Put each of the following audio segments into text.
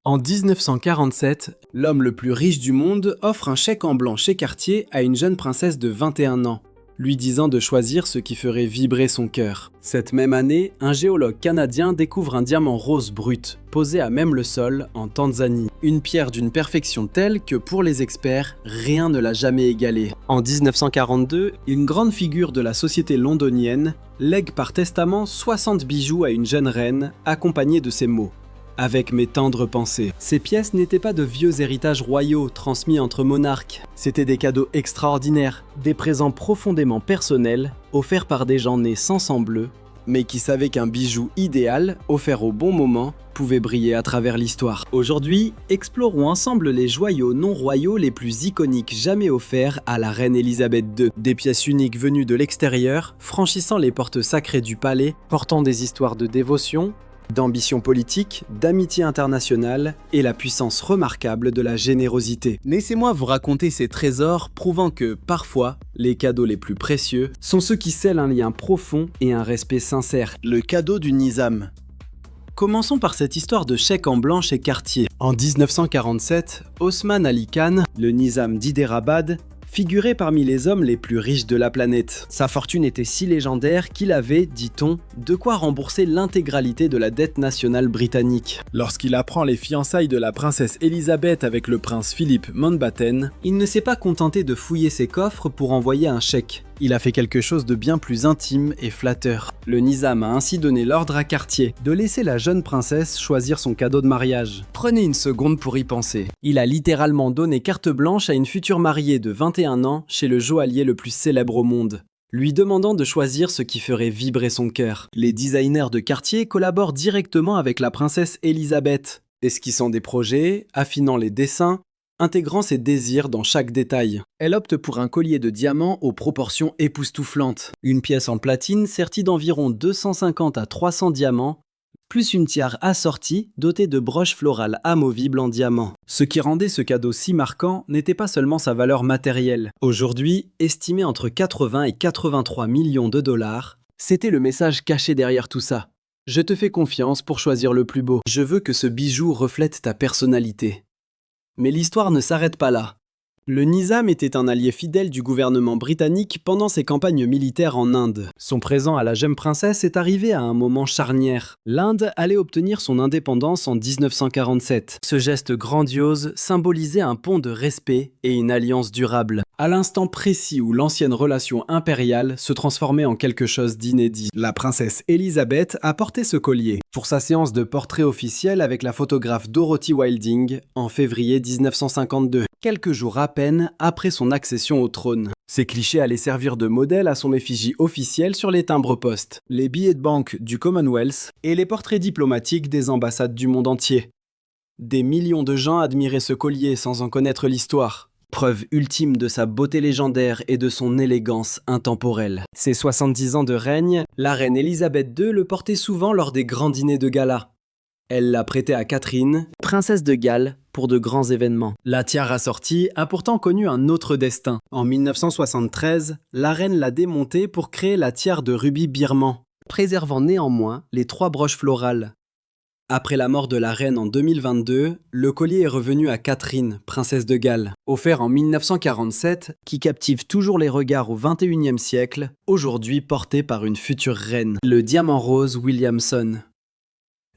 En 1947, l'homme le plus riche du monde offre un chèque en blanc chez Cartier à une jeune princesse de 21 ans, lui disant de choisir ce qui ferait vibrer son cœur. Cette même année, un géologue canadien découvre un diamant rose brut, posé à même le sol, en Tanzanie. Une pierre d'une perfection telle que, pour les experts, rien ne l'a jamais égalée. En 1942, une grande figure de la société londonienne lègue par testament 60 bijoux à une jeune reine, accompagnée de ces mots: avec mes tendres pensées. Ces pièces n'étaient pas de vieux héritages royaux transmis entre monarques. C'étaient des cadeaux extraordinaires, des présents profondément personnels, offerts par des gens nés sans sang bleu, mais qui savaient qu'un bijou idéal, offert au bon moment, pouvait briller à travers l'histoire. Aujourd'hui, explorons ensemble les joyaux non royaux les plus iconiques jamais offerts à la reine Elisabeth II. Des pièces uniques venues de l'extérieur, franchissant les portes sacrées du palais, portant des histoires de dévotion, d'ambition politique, d'amitié internationale et la puissance remarquable de la générosité. Laissez-moi vous raconter ces trésors prouvant que, parfois, les cadeaux les plus précieux sont ceux qui scellent un lien profond et un respect sincère. Le cadeau du Nizam. Commençons par cette histoire de chèque en blanc chez Cartier. En 1947, Osman Ali Khan, le Nizam d'Hyderabad, figurait parmi les hommes les plus riches de la planète. Sa fortune était si légendaire qu'il avait, dit-on, de quoi rembourser l'intégralité de la dette nationale britannique. Lorsqu'il apprend les fiançailles de la princesse Elisabeth avec le prince Philippe Mountbatten, il ne s'est pas contenté de fouiller ses coffres pour envoyer un chèque. Il a fait quelque chose de bien plus intime et flatteur. Le Nizam a ainsi donné l'ordre à Cartier de laisser la jeune princesse choisir son cadeau de mariage. Prenez une seconde pour y penser. Il a littéralement donné carte blanche à une future mariée de 21 ans chez le joaillier le plus célèbre au monde, lui demandant de choisir ce qui ferait vibrer son cœur. Les designers de Cartier collaborent directement avec la princesse Elisabeth, esquissant des projets, affinant les dessins, intégrant ses désirs dans chaque détail. Elle opte pour un collier de diamants aux proportions époustouflantes. Une pièce en platine sertie d'environ 250 à 300 diamants, plus une tiare assortie dotée de broches florales amovibles en diamant. Ce qui rendait ce cadeau si marquant n'était pas seulement sa valeur matérielle. Aujourd'hui, estimée entre 80 et 83 millions de dollars, c'était le message caché derrière tout ça. Je te fais confiance pour choisir le plus beau. Je veux que ce bijou reflète ta personnalité. Mais l'histoire ne s'arrête pas là. Le Nizam était un allié fidèle du gouvernement britannique pendant ses campagnes militaires en Inde. Son présent à la jeune princesse est arrivé à un moment charnière. L'Inde allait obtenir son indépendance en 1947. Ce geste grandiose symbolisait un pont de respect et une alliance durable. À l'instant précis où l'ancienne relation impériale se transformait en quelque chose d'inédit, la princesse Elisabeth a porté ce collier pour sa séance de portrait officiel avec la photographe Dorothy Wilding en février 1952, quelques jours à peine après son accession au trône. Ces clichés allaient servir de modèle à son effigie officielle sur les timbres-poste, les billets de banque du Commonwealth et les portraits diplomatiques des ambassades du monde entier. Des millions de gens admiraient ce collier sans en connaître l'histoire. Preuve ultime de sa beauté légendaire et de son élégance intemporelle. Ses 70 ans de règne, la reine Elisabeth II le portait souvent lors des grands dîners de gala. Elle l'a prêté à Catherine, princesse de Galles, pour de grands événements. La tiare assortie a pourtant connu un autre destin. En 1973, la reine l'a démontée pour créer la tiare de rubis birman, préservant néanmoins les 3 broches florales. Après la mort de la reine en 2022, le collier est revenu à Catherine, princesse de Galles, offert en 1947, qui captive toujours les regards au XXIe siècle, aujourd'hui porté par une future reine, le diamant rose Williamson.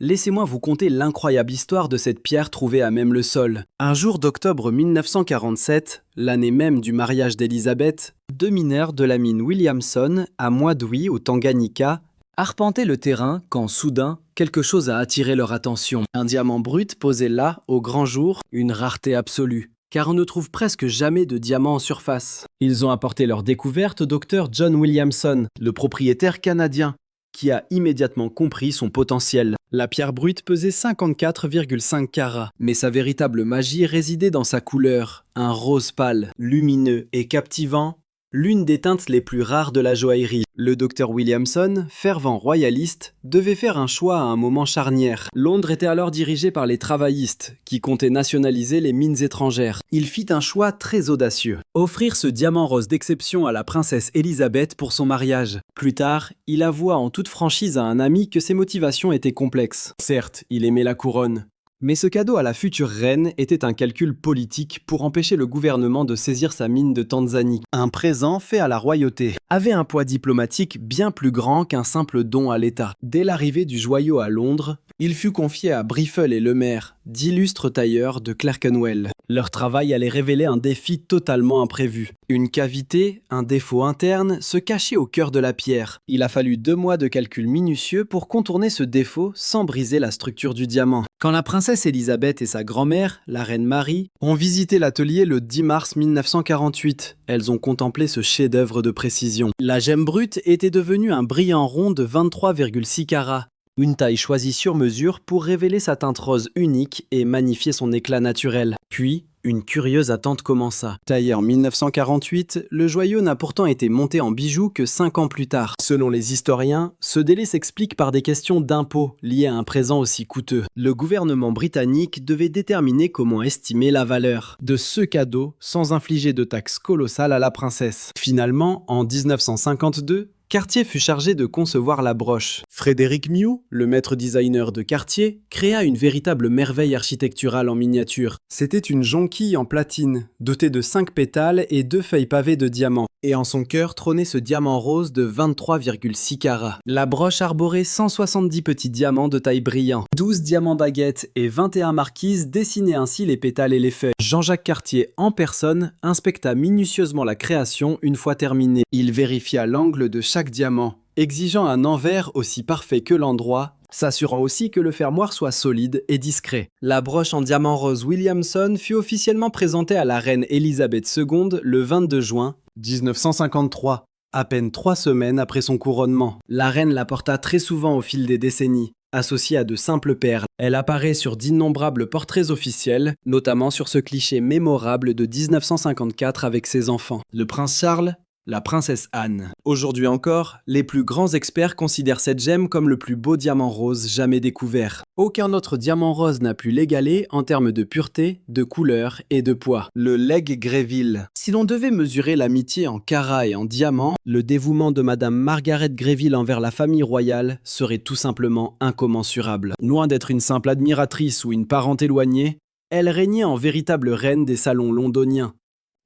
Laissez-moi vous conter l'incroyable histoire de cette pierre trouvée à même le sol. Un jour d'octobre 1947, l'année même du mariage d'Elisabeth, 2 mineurs de la mine Williamson, à Mwadui au Tanganyika, arpentaient le terrain quand soudain, quelque chose a attiré leur attention. Un diamant brut posé là, au grand jour, une rareté absolue, car on ne trouve presque jamais de diamants en surface. Ils ont apporté leur découverte au docteur John Williamson, le propriétaire canadien, qui a immédiatement compris son potentiel. La pierre brute pesait 54,5 carats, mais sa véritable magie résidait dans sa couleur, un rose pâle, lumineux et captivant, l'une des teintes les plus rares de la joaillerie. Le docteur Williamson, fervent royaliste, devait faire un choix à un moment charnière. Londres était alors dirigé par les travaillistes, qui comptaient nationaliser les mines étrangères. Il fit un choix très audacieux. Offrir ce diamant rose d'exception à la princesse Elisabeth pour son mariage. Plus tard, il avoua en toute franchise à un ami que ses motivations étaient complexes. Certes, il aimait la couronne, Mais ce cadeau à la future reine était un calcul politique pour empêcher le gouvernement de saisir sa mine de Tanzanie. Un présent fait à la royauté avait un poids diplomatique bien plus grand qu'un simple don à l'État. Dès l'arrivée du joyau à Londres, il fut confié à Briffel et Lemaire, d'illustres tailleurs de Clerkenwell. Leur travail allait révéler un défi totalement imprévu. Une cavité, un défaut interne, se cachait au cœur de la pierre. Il a fallu 2 mois de calcul minutieux pour contourner ce défaut sans briser la structure du diamant. Quand la princesse Elisabeth et sa grand-mère, la reine Marie, ont visité l'atelier le 10 mars 1948, elles ont contemplé ce chef-d'œuvre de précision. La gemme brute était devenue un brillant rond de 23,6 carats. Une taille choisie sur mesure pour révéler sa teinte rose unique et magnifier son éclat naturel. Puis, une curieuse attente commença. Taillé en 1948, le joyau n'a pourtant été monté en bijoux que 5 ans plus tard. Selon les historiens, ce délai s'explique par des questions d'impôts liées à un présent aussi coûteux. Le gouvernement britannique devait déterminer comment estimer la valeur de ce cadeau sans infliger de taxes colossales à la princesse. Finalement, en 1952, Cartier fut chargé de concevoir la broche. Frédéric Mew, le maître designer de Cartier, créa une véritable merveille architecturale en miniature. C'était une jonquille en platine, dotée de 5 pétales et 2 feuilles pavées de diamants. Et en son cœur trônait ce diamant rose de 23,6 carats. La broche arborait 170 petits diamants de taille brillante. 12 diamants baguettes et 21 marquises dessinaient ainsi les pétales et les feuilles. Jean-Jacques Cartier, en personne, inspecta minutieusement la création une fois terminée. Il vérifia l'angle de chaque diamant, exigeant un envers aussi parfait que l'endroit, s'assurant aussi que le fermoir soit solide et discret. La broche en diamant rose Williamson fut officiellement présentée à la reine Elisabeth II le 22 juin 1953, à peine 3 semaines après son couronnement. La reine la porta très souvent au fil des décennies. Associée à de simples perles, elle apparaît sur d'innombrables portraits officiels, notamment sur ce cliché mémorable de 1954 avec ses enfants. Le prince Charles, la princesse Anne. Aujourd'hui encore, les plus grands experts considèrent cette gemme comme le plus beau diamant rose jamais découvert. Aucun autre diamant rose n'a pu l'égaler en termes de pureté, de couleur et de poids. Le Leg Greville. Si l'on devait mesurer l'amitié en carats et en diamants, le dévouement de Madame Margaret Greville envers la famille royale serait tout simplement incommensurable. Loin d'être une simple admiratrice ou une parente éloignée, elle régnait en véritable reine des salons londoniens.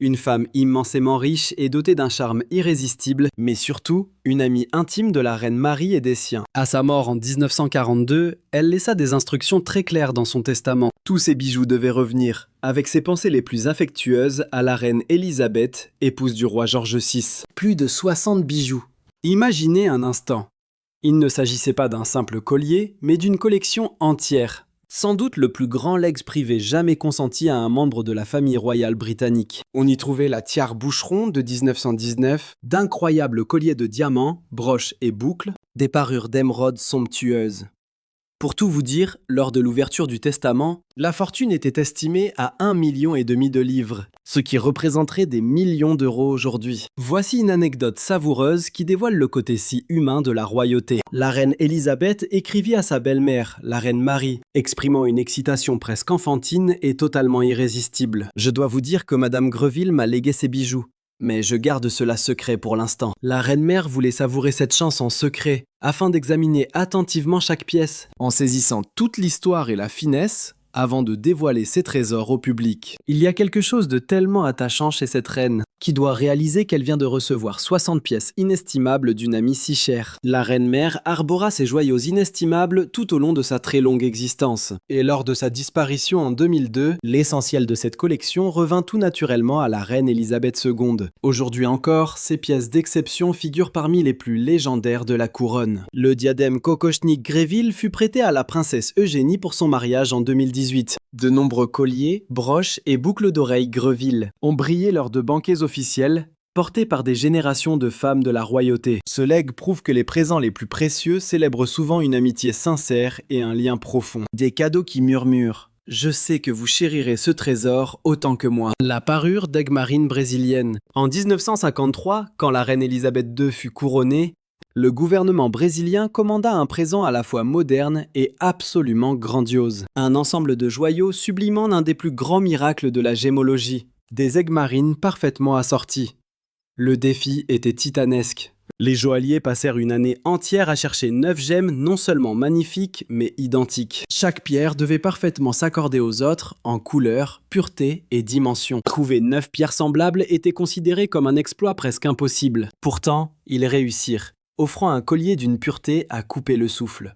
Une femme immensément riche et dotée d'un charme irrésistible, mais surtout une amie intime de la reine Marie et des siens. À sa mort en 1942, elle laissa des instructions très claires dans son testament. Tous ses bijoux devaient revenir, avec ses pensées les plus affectueuses, à la reine Elisabeth, épouse du roi George VI. Plus de 60 bijoux. Imaginez un instant. Il ne s'agissait pas d'un simple collier, mais d'une collection entière. Sans doute le plus grand legs privé jamais consenti à un membre de la famille royale britannique. On y trouvait la tiare Boucheron de 1919, d'incroyables colliers de diamants, broches et boucles, des parures d'émeraude somptueuses. Pour tout vous dire, lors de l'ouverture du testament, la fortune était estimée à 1,5 million de livres, ce qui représenterait des millions d'euros aujourd'hui. Voici une anecdote savoureuse qui dévoile le côté si humain de la royauté. La reine Elisabeth écrivit à sa belle-mère, la reine Marie, exprimant une excitation presque enfantine et totalement irrésistible. « Je dois vous dire que Madame Greville m'a légué ses bijoux. Mais je garde cela secret pour l'instant. » La reine-mère voulait savourer cette chance en secret, afin d'examiner attentivement chaque pièce, en saisissant toute l'histoire et la finesse, avant de dévoiler ses trésors au public. Il y a quelque chose de tellement attachant chez cette reine, qui doit réaliser qu'elle vient de recevoir 60 pièces inestimables d'une amie si chère. La reine-mère arbora ces joyaux inestimables tout au long de sa très longue existence. Et lors de sa disparition en 2002, l'essentiel de cette collection revint tout naturellement à la reine Elisabeth II. Aujourd'hui encore, ces pièces d'exception figurent parmi les plus légendaires de la couronne. Le diadème Kokochnik-Greville fut prêté à la princesse Eugénie pour son mariage en 2018. De nombreux colliers, broches et boucles d'oreilles Greville ont brillé lors de banquets officiels, portés par des générations de femmes de la royauté. Ce legs prouve que les présents les plus précieux célèbrent souvent une amitié sincère et un lien profond. Des cadeaux qui murmurent « Je sais que vous chérirez ce trésor autant que moi ». La parure d'aigle marine brésilienne. En 1953, quand la reine Elisabeth II fut couronnée, le gouvernement brésilien commanda un présent à la fois moderne et absolument grandiose. Un ensemble de joyaux sublimant l'un des plus grands miracles de la gémologie, des aigues marines parfaitement assorties. Le défi était titanesque. Les joailliers passèrent une année entière à chercher 9 gemmes non seulement magnifiques, mais identiques. Chaque pierre devait parfaitement s'accorder aux autres en couleur, pureté et dimension. Trouver 9 pierres semblables était considéré comme un exploit presque impossible. Pourtant, ils réussirent, offrant un collier d'une pureté à couper le souffle.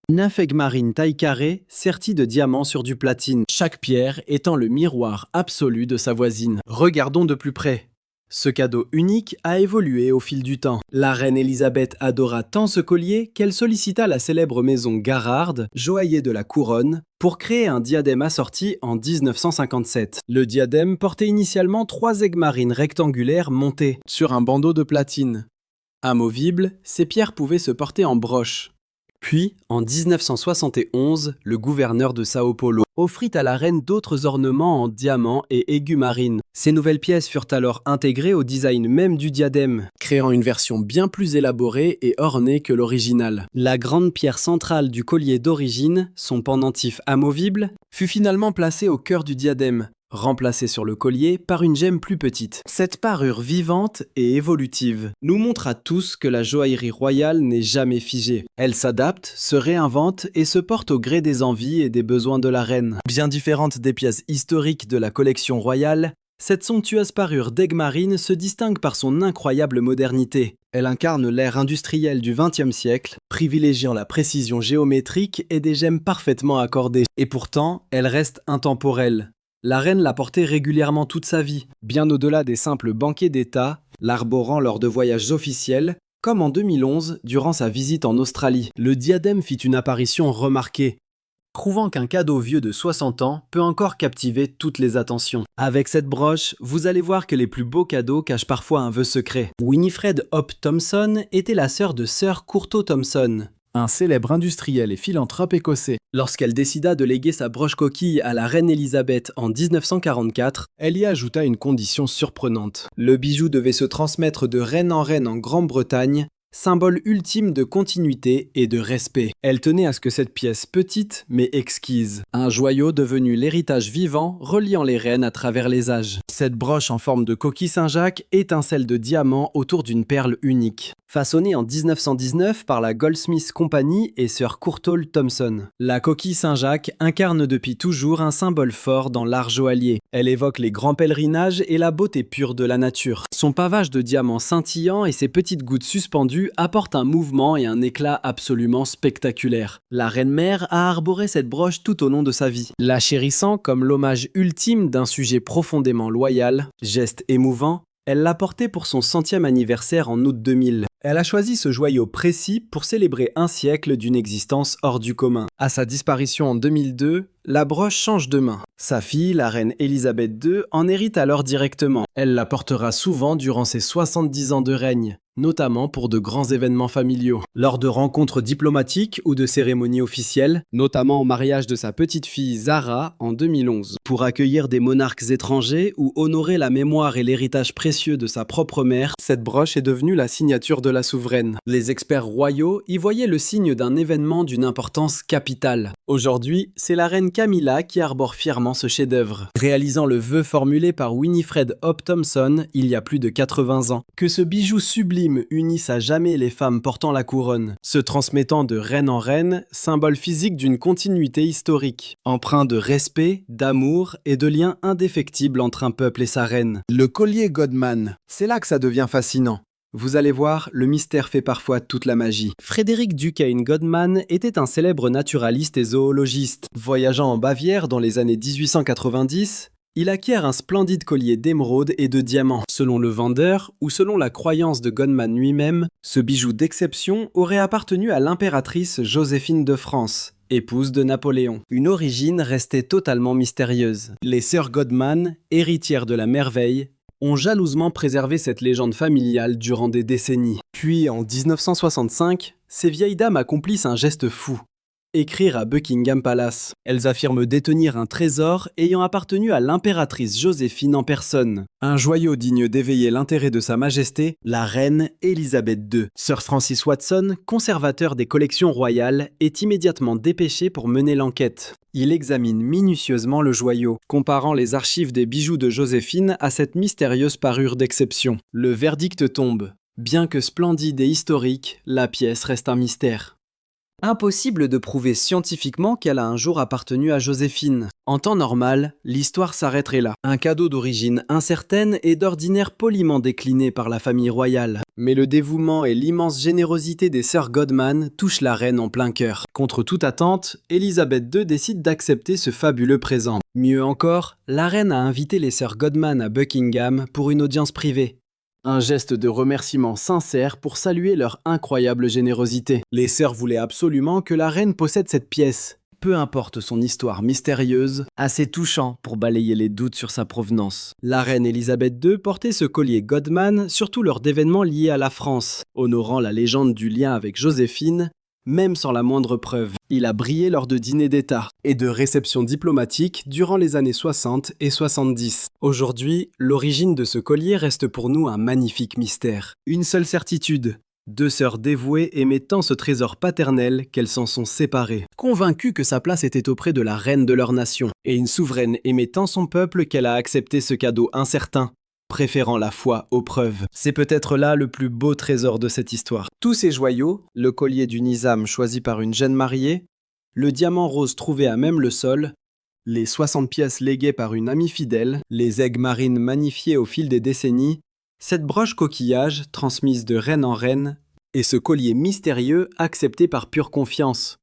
9 aigues taille carrée serties de diamants sur du platine, chaque pierre étant le miroir absolu de sa voisine. Regardons de plus près. Ce cadeau unique a évolué au fil du temps. La reine Elisabeth adora tant ce collier qu'elle sollicita la célèbre maison Garrard, joaillier de la couronne, pour créer un diadème assorti en 1957. Le diadème portait initialement 3 aigues marines rectangulaires montées sur un bandeau de platine. Amovibles, ces pierres pouvaient se porter en broche. Puis, en 1971, le gouverneur de Sao Paulo offrit à la reine d'autres ornements en diamants et aigus marines. Ces nouvelles pièces furent alors intégrées au design même du diadème, créant une version bien plus élaborée et ornée que l'original. La grande pierre centrale du collier d'origine, son pendentif amovible, fut finalement placée au cœur du diadème, remplacée sur le collier par une gemme plus petite. Cette parure vivante et évolutive nous montre à tous que la joaillerie royale n'est jamais figée. Elle s'adapte, se réinvente et se porte au gré des envies et des besoins de la reine. Bien différente des pièces historiques de la collection royale, cette somptueuse parure d'aigue marine se distingue par son incroyable modernité. Elle incarne l'ère industrielle du XXe siècle, privilégiant la précision géométrique et des gemmes parfaitement accordées. Et pourtant, elle reste intemporelle. La reine l'a porté régulièrement toute sa vie, bien au-delà des simples banquets d'État, l'arborant lors de voyages officiels, comme en 2011 durant sa visite en Australie. Le diadème fit une apparition remarquée, prouvant qu'un cadeau vieux de 60 ans peut encore captiver toutes les attentions. Avec cette broche, vous allez voir que les plus beaux cadeaux cachent parfois un vœu secret. Winifred Hope Thompson était la sœur de Sir Courtauld Thompson, un célèbre industriel et philanthrope écossais. Lorsqu'elle décida de léguer sa broche coquille à la reine Elisabeth en 1944, elle y ajouta une condition surprenante. Le bijou devait se transmettre de reine en Grande-Bretagne, symbole ultime de continuité et de respect. Elle tenait à ce que cette pièce petite mais exquise, un joyau devenu l'héritage vivant reliant les reines à travers les âges. Cette broche en forme de coquille Saint-Jacques étincelle de diamants autour d'une perle unique. Façonnée en 1919 par la Goldsmiths Company et Sir Courtauld Thompson. La coquille Saint-Jacques incarne depuis toujours un symbole fort dans l'art joaillier. Elle évoque les grands pèlerinages et la beauté pure de la nature. Son pavage de diamants scintillants et ses petites gouttes suspendues apportent un mouvement et un éclat absolument spectaculaires. La reine-mère a arboré cette broche tout au long de sa vie, la chérissant comme l'hommage ultime d'un sujet profondément loyal, geste émouvant. Elle l'a porté pour son 100e anniversaire en août 2000. Elle a choisi ce joyau précis pour célébrer un siècle d'une existence hors du commun. À sa disparition en 2002, la broche change de main. Sa fille, la reine Elisabeth II, en hérite alors directement. Elle la portera souvent durant ses 70 ans de règne, notamment pour de grands événements familiaux. Lors de rencontres diplomatiques ou de cérémonies officielles, notamment au mariage de sa petite fille Zara en 2011. Pour accueillir des monarques étrangers ou honorer la mémoire et l'héritage précieux de sa propre mère, cette broche est devenue la signature de la souveraine. Les experts royaux y voyaient le signe d'un événement d'une importance capitale. Aujourd'hui, c'est la reine Camilla qui arbore fièrement ce chef-d'œuvre, réalisant le vœu formulé par Winifred Hope Thompson il y a plus de 80 ans. Que ce bijou sublime unisse à jamais les femmes portant la couronne, se transmettant de reine en reine, symbole physique d'une continuité historique, empreint de respect, d'amour et de liens indéfectibles entre un peuple et sa reine. Le collier Godman, c'est là que ça devient fascinant. Vous allez voir, le mystère fait parfois toute la magie. Frédéric Duquesne Godman était un célèbre naturaliste et zoologiste. Voyageant en Bavière dans les années 1890, il acquiert un splendide collier d'émeraudes et de diamants. Selon le vendeur, ou selon la croyance de Godman lui-même, ce bijou d'exception aurait appartenu à l'impératrice Joséphine de France, épouse de Napoléon. Une origine restée totalement mystérieuse. Les sœurs Godman, héritières de la merveille, ont jalousement préservé cette légende familiale durant des décennies. Puis, en 1965, ces vieilles dames accomplissent un geste fou. Écrire à Buckingham Palace. Elles affirment détenir un trésor ayant appartenu à l'impératrice Joséphine en personne. Un joyau digne d'éveiller l'intérêt de sa majesté, la reine Elisabeth II. Sir Francis Watson, conservateur des collections royales, est immédiatement dépêché pour mener l'enquête. Il examine minutieusement le joyau, comparant les archives des bijoux de Joséphine à cette mystérieuse parure d'exception. Le verdict tombe. Bien que splendide et historique, la pièce reste un mystère. Impossible de prouver scientifiquement qu'elle a un jour appartenu à Joséphine. En temps normal, l'histoire s'arrêterait là. Un cadeau d'origine incertaine et d'ordinaire poliment décliné par la famille royale. Mais le dévouement et l'immense générosité des sœurs Godman touchent la reine en plein cœur. Contre toute attente, Élisabeth II décide d'accepter ce fabuleux présent. Mieux encore, la reine a invité les sœurs Godman à Buckingham pour une audience privée. Un geste de remerciement sincère pour saluer leur incroyable générosité. Les sœurs voulaient absolument que la reine possède cette pièce, peu importe son histoire mystérieuse, assez touchant pour balayer les doutes sur sa provenance. La reine Élisabeth II portait ce collier Godman surtout lors d'événements liés à la France, honorant la légende du lien avec Joséphine, même sans la moindre preuve. Il a brillé lors de dîners d'État et de réceptions diplomatiques durant les années 60 et 70. Aujourd'hui, l'origine de ce collier reste pour nous un magnifique mystère. Une seule certitude, deux sœurs dévouées aimaient tant ce trésor paternel qu'elles s'en sont séparées, convaincues que sa place était auprès de la reine de leur nation. Et une souveraine aimait tant son peuple qu'elle a accepté ce cadeau incertain, préférant la foi aux preuves. C'est peut-être là le plus beau trésor de cette histoire. Tous ces joyaux, le collier du Nizam choisi par une jeune mariée, le diamant rose trouvé à même le sol, les 60 pièces léguées par une amie fidèle, les aigues marines magnifiées au fil des décennies, cette broche coquillage transmise de reine en reine, et ce collier mystérieux accepté par pure confiance.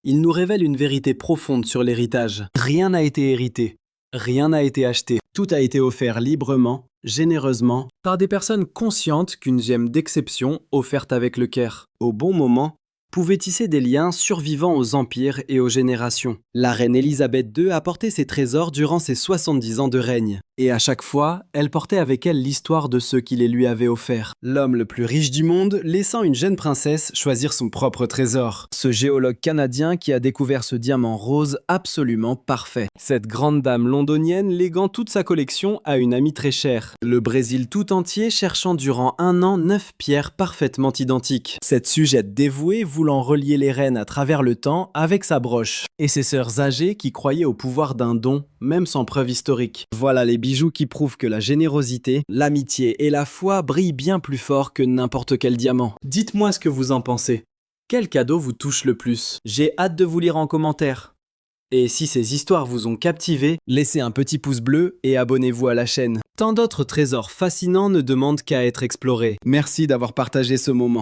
Il nous révèle une vérité profonde sur l'héritage. Rien n'a été hérité. Rien n'a été acheté, tout a été offert librement, généreusement, par des personnes conscientes qu'une gemme d'exception, offerte avec le cœur, au bon moment, pouvait tisser des liens survivants aux empires et aux générations. La reine Élisabeth II a porté ses trésors durant ses 70 ans de règne, et à chaque fois, elle portait avec elle l'histoire de ceux qui les lui avaient offerts. L'homme le plus riche du monde laissant une jeune princesse choisir son propre trésor. Ce géologue canadien qui a découvert ce diamant rose absolument parfait. Cette grande dame londonienne léguant toute sa collection à une amie très chère. Le Brésil tout entier cherchant durant 1 an 9 pierres parfaitement identiques. Cette sujette dévouée voulant relier les reines à travers le temps avec sa broche. Et ses sœurs âgées qui croyaient au pouvoir d'un don, même sans preuve historique. Voilà les bijoux qui prouvent que la générosité, l'amitié et la foi brillent bien plus fort que n'importe quel diamant. Dites-moi ce que vous en pensez. Quel cadeau vous touche le plus? J'ai hâte de vous lire en commentaire. Et si ces histoires vous ont captivé, laissez un petit pouce bleu et abonnez-vous à la chaîne. Tant d'autres trésors fascinants ne demandent qu'à être explorés. Merci d'avoir partagé ce moment.